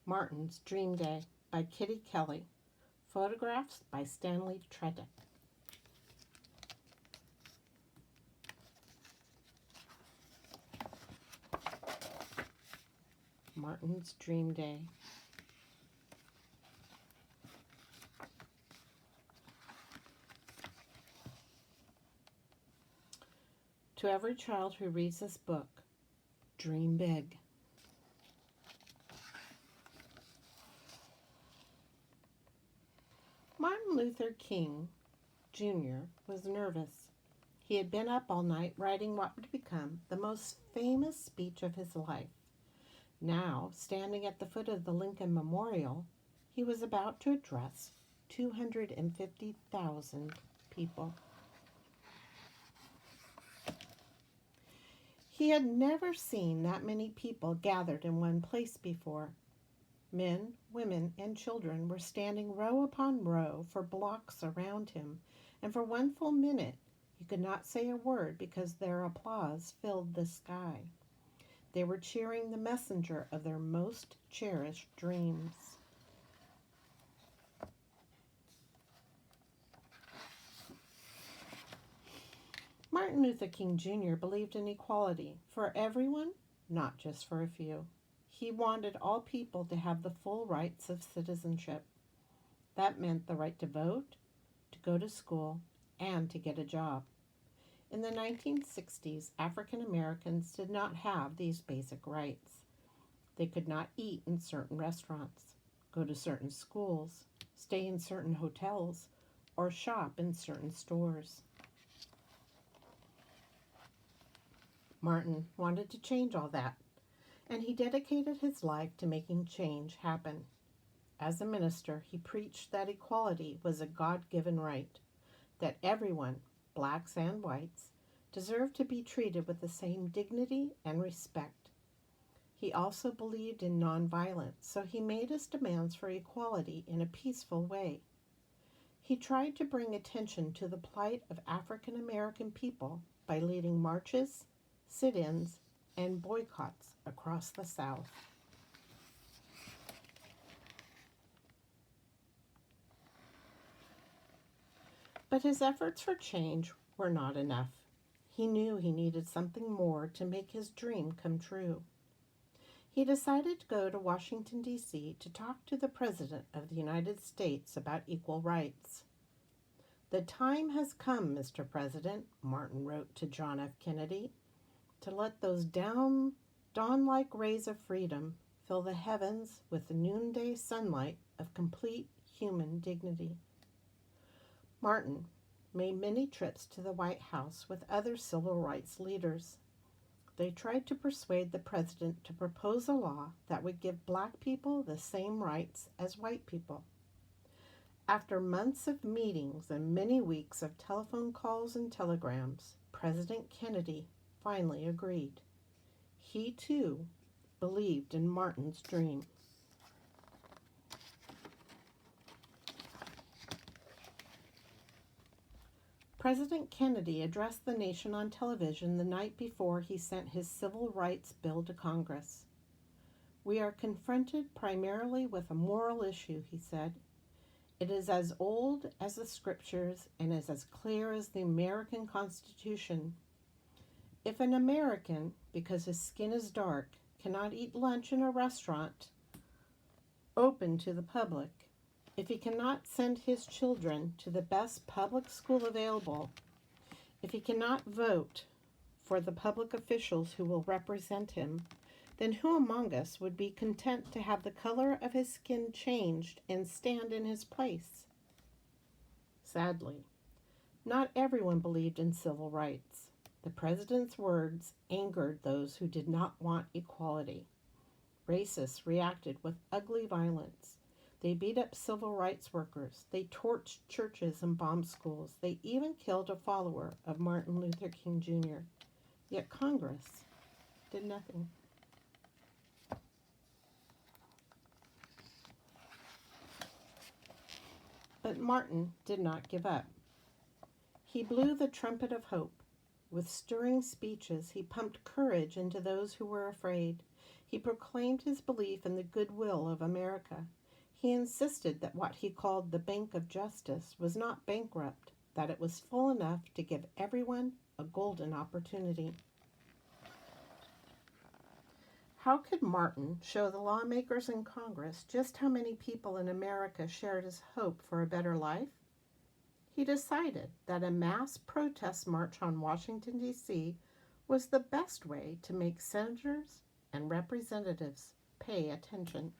Martin's Dream Day by Kitty Kelly. Photographs by Stanley Tredick. Martin's Dream Day. To every child who reads this book, dream big. Martin Luther King Jr. was nervous. He had been up all night writing what would become the most famous speech of his life. Now, standing at the foot of the Lincoln Memorial, he was about to address 250,000 people. He had never seen that many people gathered in one place before. Men, women, and children were standing row upon row for blocks around him, and for one full minute he could not say a word because their applause filled the sky. They were cheering the messenger of their most cherished dreams. Martin Luther King Jr. believed in equality for everyone, not just for a few. He wanted all people to have the full rights of citizenship. That meant the right to vote, to go to school, and to get a job. In the 1960s, African Americans did not have these basic rights. They could not eat in certain restaurants, go to certain schools, stay in certain hotels, or shop in certain stores. Martin wanted to change all that, and he dedicated his life to making change happen. As a minister, he preached that equality was a God-given right, that everyone, blacks and whites, deserved to be treated with the same dignity and respect. He also believed in nonviolence, so he made his demands for equality in a peaceful way. He tried to bring attention to the plight of African American people by leading marches, sit-ins, and boycotts across the South. But his efforts for change were not enough. He knew he needed something more to make his dream come true. He decided to go to Washington, D.C. to talk to the President of the United States about equal rights. "The time has come, Mr. President," Martin wrote to John F. Kennedy, "to let those dawn-like rays of freedom fill the heavens with the noonday sunlight of complete human dignity." Martin made many trips to the White House with other civil rights leaders. They tried to persuade the president to propose a law that would give black people the same rights as white people. After months of meetings and many weeks of telephone calls and telegrams, President Kennedy finally agreed. He, too, believed in Martin's dream. President Kennedy addressed the nation on television the night before he sent his civil rights bill to Congress. "We are confronted primarily with a moral issue," he said. "It is as old as the scriptures and is as clear as the American Constitution. If an American, because his skin is dark, cannot eat lunch in a restaurant open to the public, if he cannot send his children to the best public school available, if he cannot vote for the public officials who will represent him, then who among us would be content to have the color of his skin changed and stand in his place?" Sadly, not everyone believed in civil rights. The president's words angered those who did not want equality. Racists reacted with ugly violence. They beat up civil rights workers. They torched churches and bombed schools. They even killed a follower of Martin Luther King Jr. Yet Congress did nothing. But Martin did not give up. He blew the trumpet of hope. With stirring speeches, he pumped courage into those who were afraid. He proclaimed his belief in the goodwill of America. He insisted that what he called the Bank of Justice was not bankrupt, that it was full enough to give everyone a golden opportunity. How could Martin show the lawmakers in Congress just how many people in America shared his hope for a better life? He decided that a mass protest march on Washington, D.C. was the best way to make senators and representatives pay attention.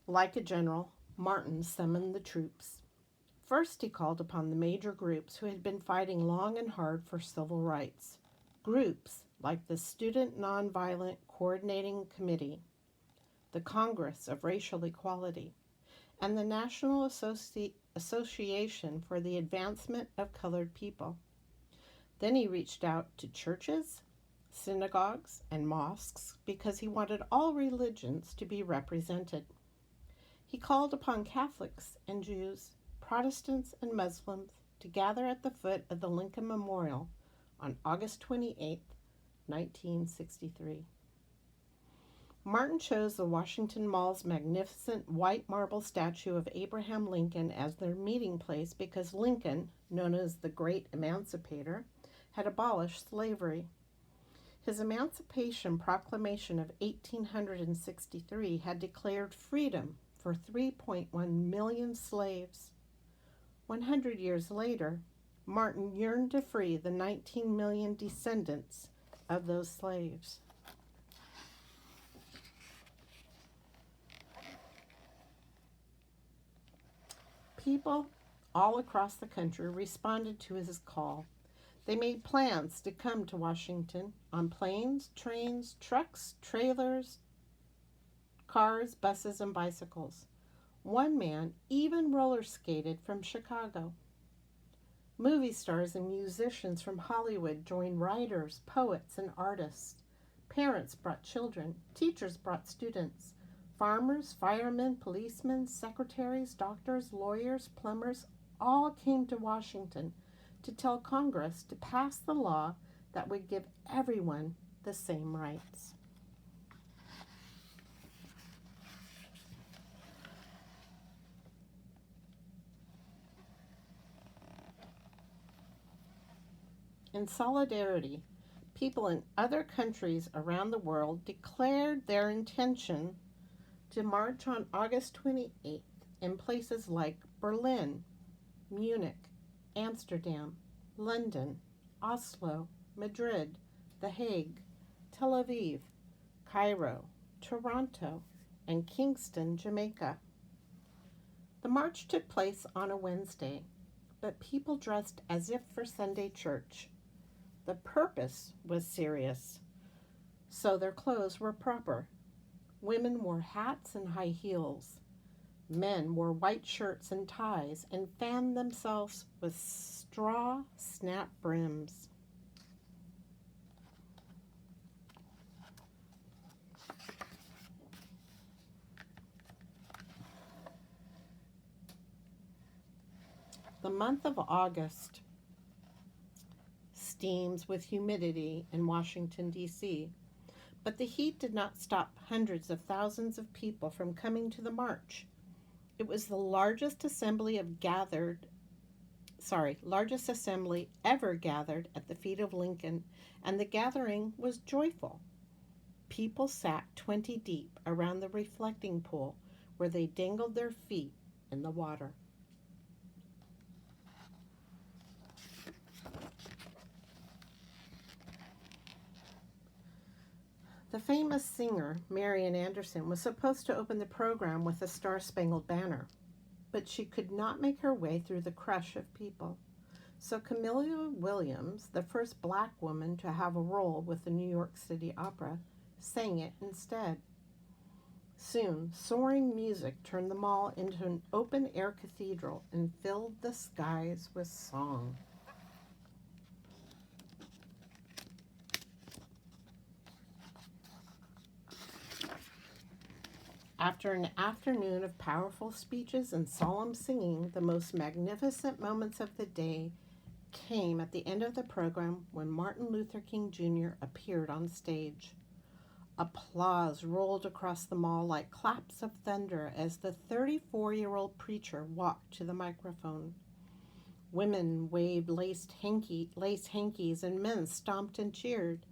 Like a general, Martin summoned the troops. First, he called upon the major groups who had been fighting long and hard for civil rights. Groups like the Student Nonviolent Coordinating Committee, the Congress of Racial Equality, and the National Association for the Advancement of Colored People. Then he reached out to churches, synagogues, and mosques because he wanted all religions to be represented. He called upon Catholics and Jews, Protestants and Muslims to gather at the foot of the Lincoln Memorial on August 28, 1963. Martin chose the Washington Mall's magnificent white marble statue of Abraham Lincoln as their meeting place because Lincoln, known as the Great Emancipator, had abolished slavery. His Emancipation Proclamation of 1863 had declared freedom for 3.1 million slaves. 100 years later, Martin yearned to free the 19 million descendants of those slaves. People all across the country responded to his call. They made plans to come to Washington on planes, trains, trucks, trailers, cars, buses, and bicycles. One man even roller skated from Chicago. Movie stars and musicians from Hollywood joined writers, poets, and artists. Parents brought children. Teachers brought students. Farmers, firemen, policemen, secretaries, doctors, lawyers, plumbers all came to Washington to tell Congress to pass the law that would give everyone the same rights. In solidarity, people in other countries around the world declared their intention to march on August 28th in places like Berlin, Munich, Amsterdam, London, Oslo, Madrid, The Hague, Tel Aviv, Cairo, Toronto, and Kingston, Jamaica. The march took place on a Wednesday, but people dressed as if for Sunday church. The purpose was serious, so their clothes were proper. Women wore hats and high heels. Men wore white shirts and ties and fanned themselves with straw snap brims. The month of August steams with humidity in Washington, D.C., but the heat did not stop hundreds of thousands of people from coming to the march. It was the largest assembly ever gathered at the feet of Lincoln, and the gathering was joyful. People sat 20 deep around the reflecting pool where they dangled their feet in the water. The famous singer Marian Anderson was supposed to open the program with a Star-Spangled Banner, but she could not make her way through the crush of people. So Camilla Williams, the first black woman to have a role with the New York City Opera, sang it instead. Soon, soaring music turned the mall into an open-air cathedral and filled the skies with song. After an afternoon of powerful speeches and solemn singing, the most magnificent moments of the day came at the end of the program when Martin Luther King Jr. appeared on stage. Applause rolled across the mall like claps of thunder as the 34-year-old preacher walked to the microphone. Women waved lace hankies and men stomped and cheered.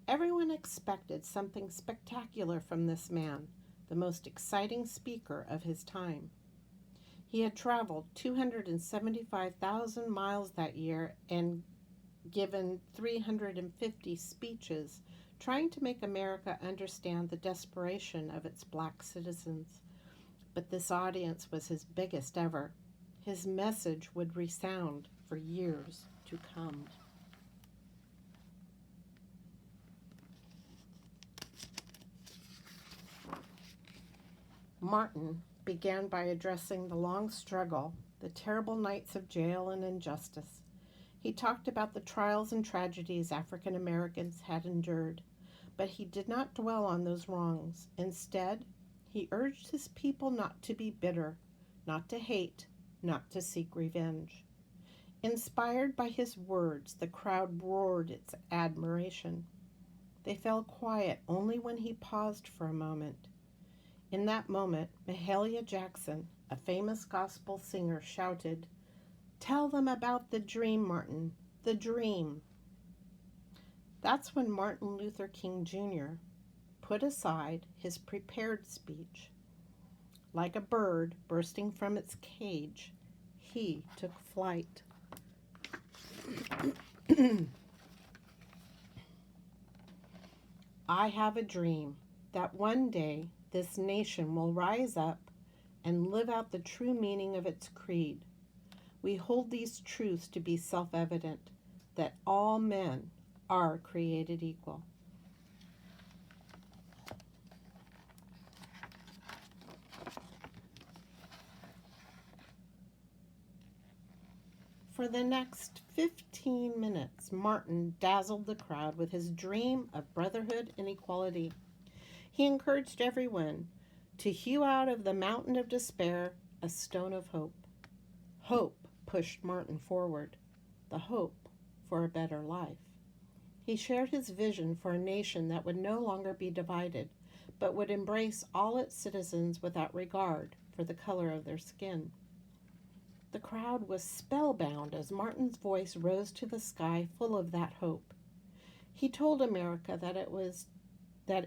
Everyone expected something spectacular from this man, the most exciting speaker of his time. He had traveled 275,000 miles that year and given 350 speeches trying to make America understand the desperation of its black citizens. But this audience was his biggest ever. His message would resound for years to come. Martin began by addressing the long struggle, the terrible nights of jail and injustice. He talked about the trials and tragedies African Americans had endured, but he did not dwell on those wrongs. Instead, he urged his people not to be bitter, not to hate, not to seek revenge. Inspired by his words, the crowd roared its admiration. They fell quiet only when he paused for a moment. In that moment, Mahalia Jackson, a famous gospel singer, shouted, "Tell them about the dream, Martin, the dream." That's when Martin Luther King Jr. put aside his prepared speech. Like a bird bursting from its cage, he took flight. I have a dream that one day this nation will rise up and live out the true meaning of its creed. We hold these truths to be self-evident, that all men are created equal. For the next 15 minutes, Martin dazzled the crowd with his dream of brotherhood and equality. He encouraged everyone to hew out of the mountain of despair a stone of hope. Hope pushed Martin forward, the hope for a better life. He shared his vision for a nation that would no longer be divided, but would embrace all its citizens without regard for the color of their skin. The crowd was spellbound as Martin's voice rose to the sky full of that hope. He told America that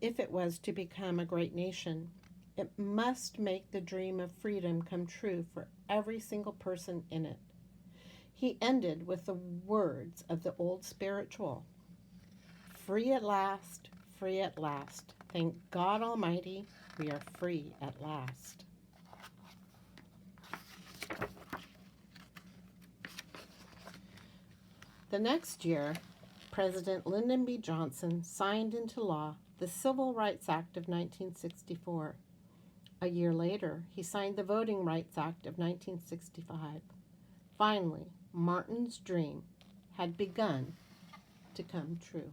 if it was to become a great nation, it must make the dream of freedom come true for every single person in it. He ended with the words of the old spiritual, "Free at last, free at last. Thank God Almighty, we are free at last." The next year, President Lyndon B. Johnson signed into law the Civil Rights Act of 1964. A year later, he signed the Voting Rights Act of 1965. Finally, Martin's dream had begun to come true.